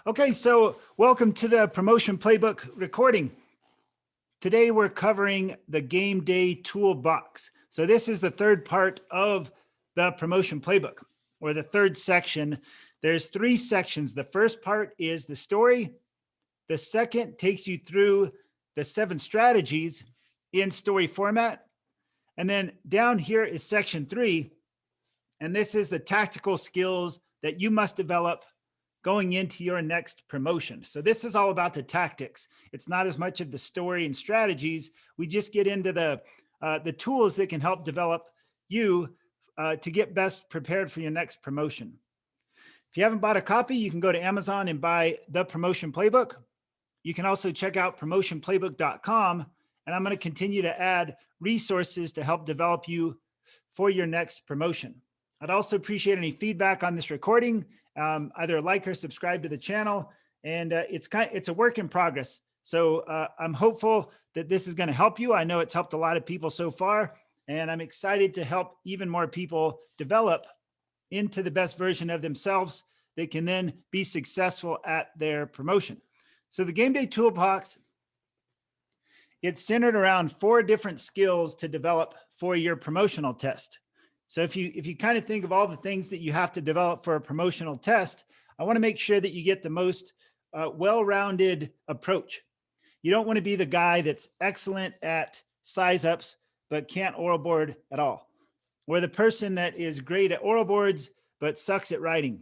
Okay, so welcome to the Promotion Playbook recording. Today we're covering the Game Day Toolbox. So this is the third part of the Promotion Playbook, or the third section. There's three sections. The first part is the story. The second takes you through the 7 strategies in story format. And then down here is section 3, and this is the tactical skills that you must develop going into your next promotion. So this is all about the tactics. It's not as much of the story and strategies. We just get into the tools that can help develop you to get best prepared for your next promotion. If you haven't bought a copy, you can go to Amazon and buy the Promotion Playbook. You can also check out promotionplaybook.com, and I'm going to continue to add resources to help develop you for your next promotion. I'd also appreciate any feedback on this recording. Either like or subscribe to the channel, and it's a work in progress. So I'm hopeful that this is going to help you. I know it's helped a lot of people so far, and I'm excited to help even more people develop into the best version of themselves that can then be successful at their promotion. So the Game Day Toolbox, it's centered around 4 different skills to develop for your promotional test. So if you kind of think of all the things that you have to develop for a promotional test, I want to make sure that you get the most well-rounded approach. You don't want to be the guy that's excellent at size ups, but can't oral board at all. Or the person that is great at oral boards, but sucks at writing.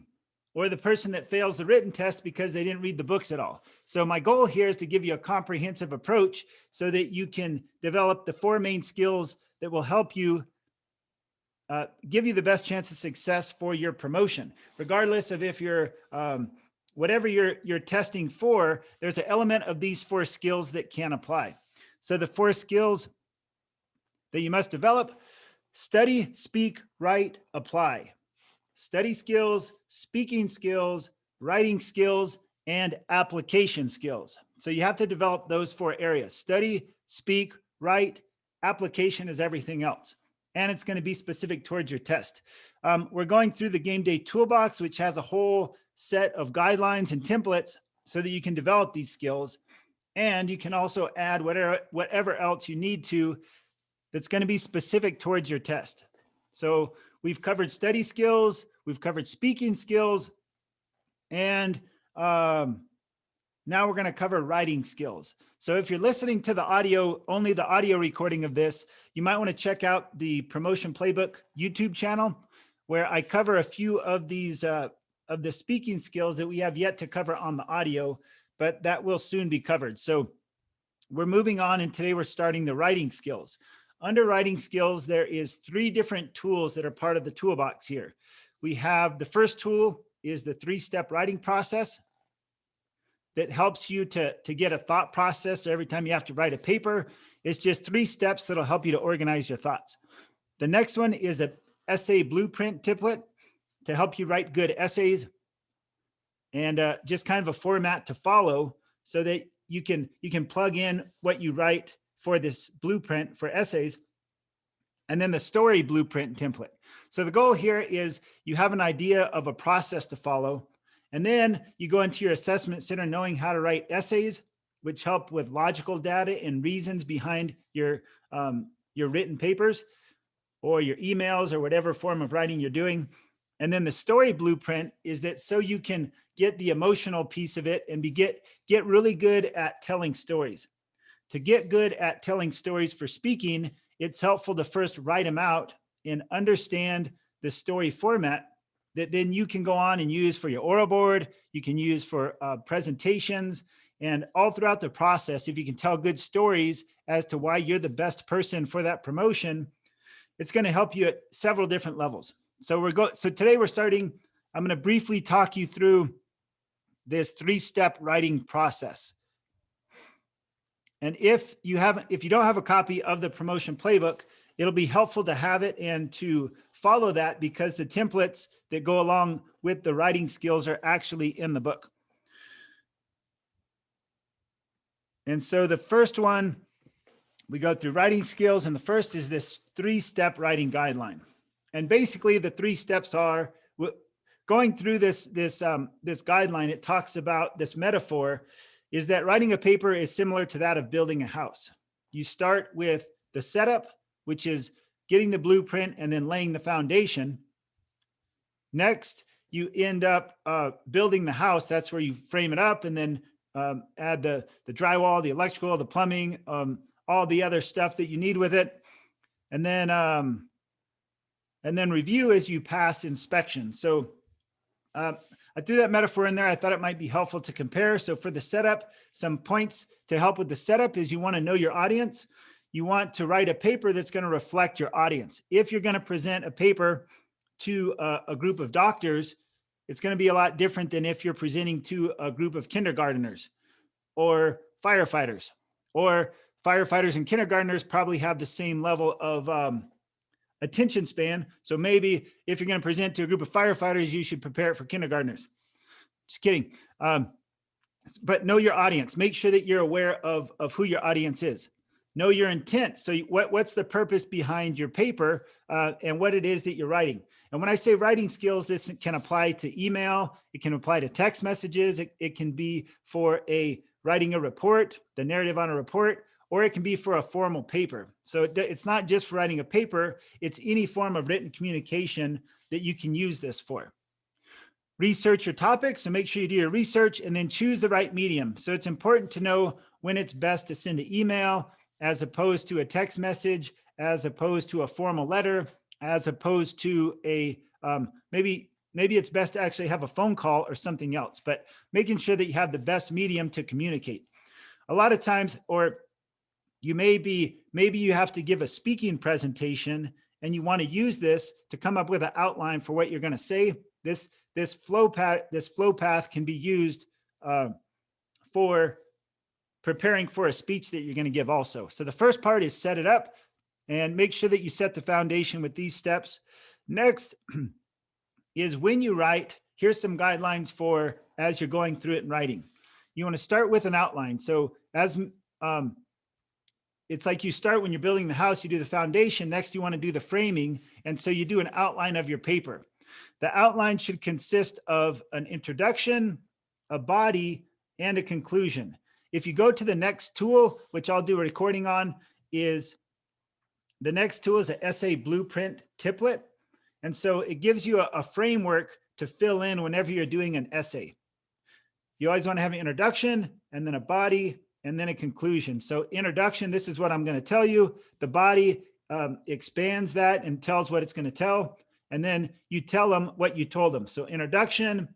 Or the person that fails the written test because they didn't read the books at all. So my goal here is to give you a comprehensive approach so that you can develop the 4 main skills that will help you give you the best chance of success for your promotion, regardless of if you're whatever you're testing for. There's an element of these 4 skills that can apply. So the 4 skills that you must develop: study, speak, write, apply. Study skills, speaking skills, writing skills, and application skills. So you have to develop those 4 areas: study, speak, write. Application is everything else, and it's going to be specific towards your test. We're going through the Game Day Toolbox, which has a whole set of guidelines and templates so that you can develop these skills. And you can also add whatever else you need to that's going to be specific towards your test. So we've covered study skills, we've covered speaking skills, and now we're going to cover writing skills. So if you're listening to the audio, only the audio recording of this, you might want to check out the Promotion Playbook YouTube channel, where I cover a few of these of the speaking skills that we have yet to cover on the audio, but that will soon be covered. So we're moving on, and today we're starting the writing skills. Under writing skills, there is 3 different tools that are part of the toolbox here. We have the first tool is the 3-step writing process that helps you to get a thought process. So every time you have to write a paper, it's just 3 steps that'll help you to organize your thoughts. The next one is an essay blueprint template to help you write good essays, and just kind of a format to follow so that you can plug in what you write for this blueprint for essays. And then the story blueprint template. So the goal here is you have an idea of a process to follow, and then you go into your assessment center knowing how to write essays, which help with logical data and reasons behind your written papers or your emails or whatever form of writing you're doing. And then the story blueprint is that so you can get the emotional piece of it and get really good at telling stories. To get good at telling stories for speaking, it's helpful to first write them out and understand the story format that then you can go on and use for your oral board, you can use for presentations, and all throughout the process. If you can tell good stories as to why you're the best person for that promotion, it's going to help you at several different levels. So today we're starting, I'm going to briefly talk you through this 3-step writing process. And if you don't have a copy of the Promotion Playbook, it'll be helpful to have it and to follow that, because the templates that go along with the writing skills are actually in the book. And so the first one, we go through writing skills, and the first is this 3-step writing guideline. And basically the 3 steps are, going through this guideline, it talks about this metaphor is that writing a paper is similar to that of building a house. You start with the setup, which is getting the blueprint and then laying the foundation. Next, you end up building the house. That's where you frame it up and then add the drywall, the electrical, the plumbing, all the other stuff that you need with it. And then review as you pass inspection. So I threw that metaphor in there. I thought it might be helpful to compare. So for the setup, some points to help with the setup is you want to know your audience. You want to write a paper that's going to reflect your audience. If you're going to present a paper to a group of doctors, it's going to be a lot different than if you're presenting to a group of kindergarteners or firefighters. Or firefighters and kindergarteners probably have the same level of attention span. So maybe if you're going to present to a group of firefighters, you should prepare it for kindergartners. Just kidding. But know your audience. Make sure that you're aware of who your audience is. Know your intent. So what's the purpose behind your paper and what it is that you're writing. And when I say writing skills, this can apply to email. It can apply to text messages. It can be for writing a report, the narrative on a report, or it can be for a formal paper. So it's not just for writing a paper, it's any form of written communication that you can use this for. Research your topic, so make sure you do your research and then choose the right medium. So it's important to know when it's best to send an email as opposed to a text message, as opposed to a formal letter, as opposed to maybe it's best to actually have a phone call or something else, but making sure that you have the best medium to communicate. A lot of times, or maybe you have to give a speaking presentation and you want to use this to come up with an outline for what you're going to say. This flow path can be used for preparing for a speech that you're going to give also. So the first part is set it up and make sure that you set the foundation with these steps. Next is when you write, here's some guidelines for as you're going through it and writing. You want to start with an outline. So it's like you start when you're building the house, you do the foundation. Next, you want to do the framing. And so you do an outline of your paper. The outline should consist of an introduction, a body, and a conclusion. If you go to the next tool, which I'll do a recording on, the next tool is an essay blueprint template. And so it gives you a framework to fill in whenever you're doing an essay. You always want to have an introduction and then a body and then a conclusion. So introduction, this is what I'm going to tell you. The body expands that and tells what it's going to tell. And then you tell them what you told them. So introduction,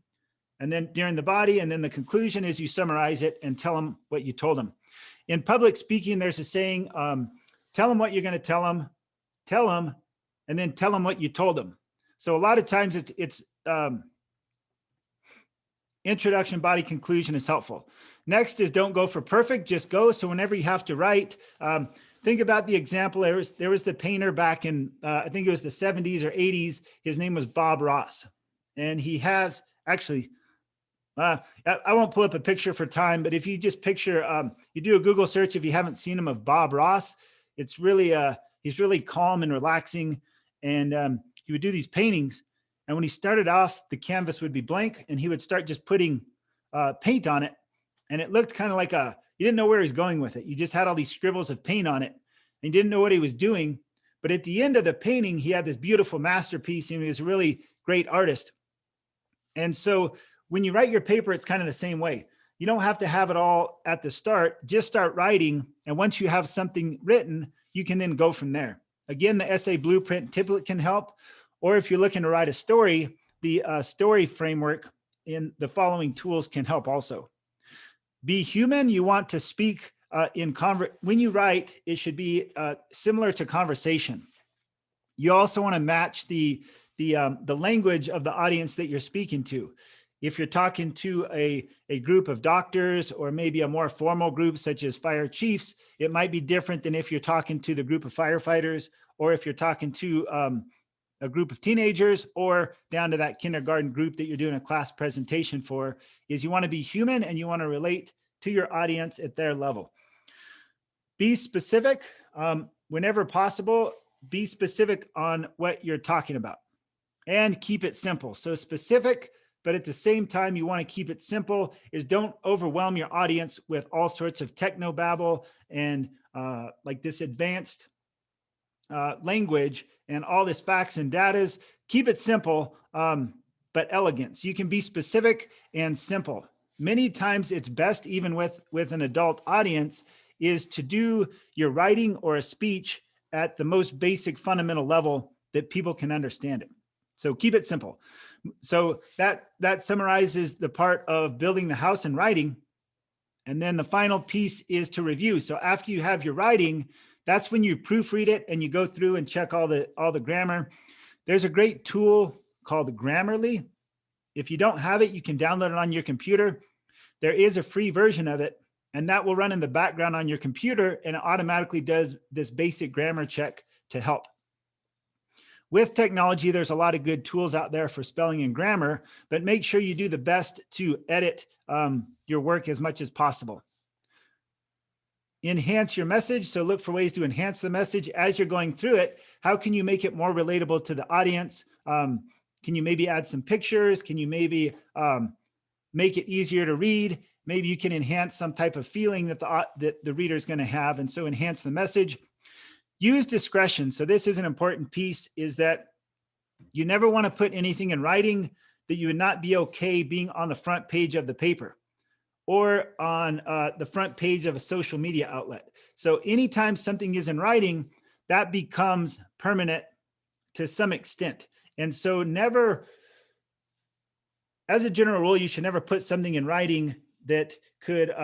and then during the body, and then the conclusion is you summarize it and tell them what you told them. In public speaking, there's a saying, tell them what you're going to tell them, and then tell them what you told them. So a lot of times it's introduction, body, conclusion is helpful. Next is don't go for perfect, just go. So whenever you have to write, think about the example. There was the painter back in, I think it was the 70s or 80s. His name was Bob Ross. And he has actually, I won't pull up a picture for time, but if you just picture, you do a Google search if you haven't seen him of Bob Ross, it's really, he's really calm and relaxing. And he would do these paintings. And when he started off, the canvas would be blank and he would start just putting paint on it. And it looked kind of like you didn't know where he's going with it. You just had all these scribbles of paint on it and you didn't know what he was doing. But at the end of the painting, he had this beautiful masterpiece and he was a really great artist. And so when you write your paper, it's kind of the same way. You don't have to have it all at the start, just start writing. And once you have something written, you can then go from there. Again, the essay blueprint template can help. Or if you're looking to write a story, the story framework in the following tools can help also. Be human. You want to speak when you write, it should be similar to conversation. You also want to match the language of the audience that you're speaking to. If you're talking to a group of doctors or maybe a more formal group such as fire chiefs, it might be different than if you're talking to the group of firefighters or if you're talking to a group of teenagers or down to that kindergarten group that you're doing a class presentation for. Is you want to be human and you want to relate to your audience at their level. Be specific whenever possible. Be specific on what you're talking about. and keep it simple. So specific, but at the same time, you want to keep it simple. Is don't overwhelm your audience with all sorts of techno babble and like this advanced language and all this facts and datas. Keep it simple, but elegant. So you can be specific and simple. Many times it's best, even with an adult audience, is to do your writing or a speech at the most basic fundamental level that people can understand it. So keep it simple. So that summarizes the part of building the house and writing. And then the final piece is to review. So after you have your writing, that's when you proofread it and you go through and check all the grammar. There's a great tool called Grammarly. If you don't have it, you can download it on your computer. There is a free version of it, and that will run in the background on your computer, and it automatically does this basic grammar check to help. With technology, there's a lot of good tools out there for spelling and grammar, but make sure you do the best to edit your work as much as possible. Enhance your message. So look for ways to enhance the message as you're going through it. How can you make it more relatable to the audience? Can you maybe add some pictures? Can you maybe make it easier to read? Maybe you can enhance some type of feeling that the reader is going to have, and so enhance the message. Use discretion. So this is an important piece, is that you never want to put anything in writing that you would not be okay being on the front page of the paper or on the front page of a social media outlet. So anytime something is in writing, that becomes permanent to some extent. And so never, as a general rule, you should never put something in writing that could,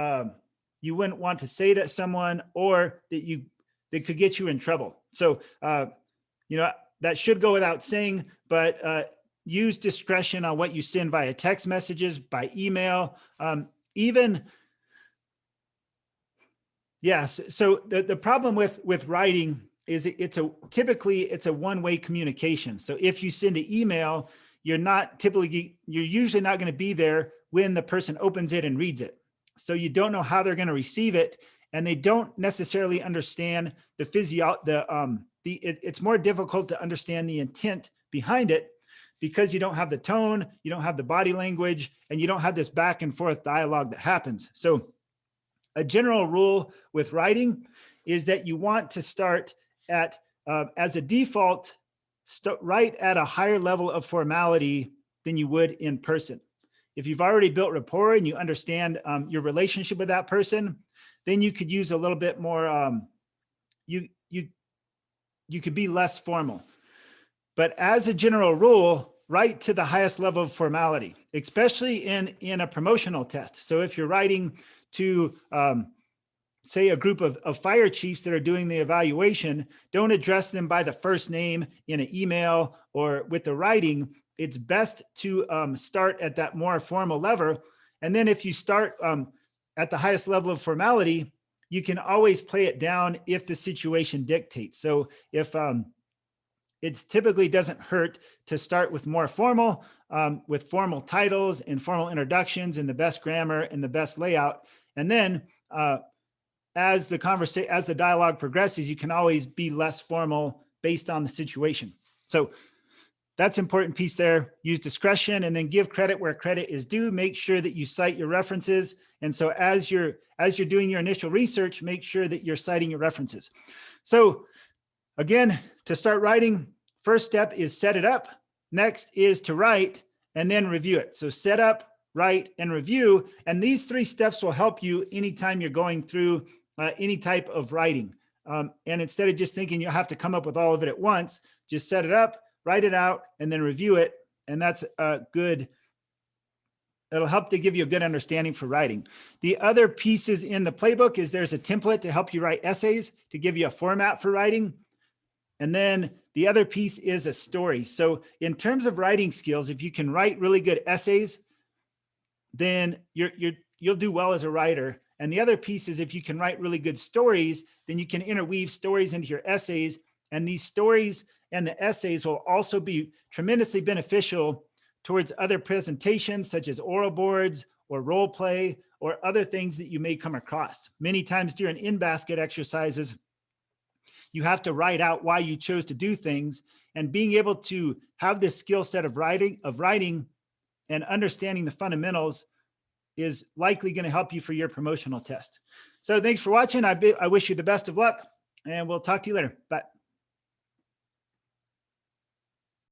you wouldn't want to say to someone, or that could get you in trouble. So, that should go without saying, but use discretion on what you send via text messages, by email, yes. So the problem with writing is typically it's a one-way communication. So if you send an email, you're usually not going to be there when the person opens it and reads it. So you don't know how they're going to receive it, and they don't necessarily understand it's more difficult to understand the intent behind it, because you don't have the tone, you don't have the body language, and you don't have this back and forth dialogue that happens. So a general rule with writing is that you want to start at, as a default, write at a higher level of formality than you would in person. If you've already built rapport and you understand your relationship with that person, then you could use a little bit more, you could be less formal. But as a general rule, write to the highest level of formality, especially in a promotional test. So if you're writing to, say, a group of fire chiefs that are doing the evaluation, don't address them by the first name in an email or with the writing. It's best to start at that more formal level. And then if you start at the highest level of formality, you can always play it down if the situation dictates. So if it typically doesn't hurt to start with more formal, with formal titles and formal introductions and the best grammar and the best layout. And then as the dialogue progresses, you can always be less formal based on the situation. So that's an important piece there. Use discretion, and then give credit where credit is due. Make sure that you cite your references. And so as you're doing your initial research, make sure that you're citing your references. So again, to start writing, first step is set it up. Next is to write and then review it. So set up, write, and review. And these three steps will help you anytime you're going through any type of writing. And instead of just thinking you have to come up with all of it at once, just set it up, write it out, and then review it. And that's good. It'll help to give you a good understanding for writing. The other pieces in the playbook is there's a template to help you write essays, to give you a format for writing. And then the other piece is a story. So in terms of writing skills, if you can write really good essays, then you'll do well as a writer. And the other piece is if you can write really good stories, then you can interweave stories into your essays. And these stories and the essays will also be tremendously beneficial towards other presentations, such as oral boards or role play or other things that you may come across. Many times during in-basket exercises, you have to write out why you chose to do things. And being able to have this skill set of writing and understanding the fundamentals is likely going to help you for your promotional test. So thanks for watching. I wish you the best of luck, and we'll talk to you later. Bye.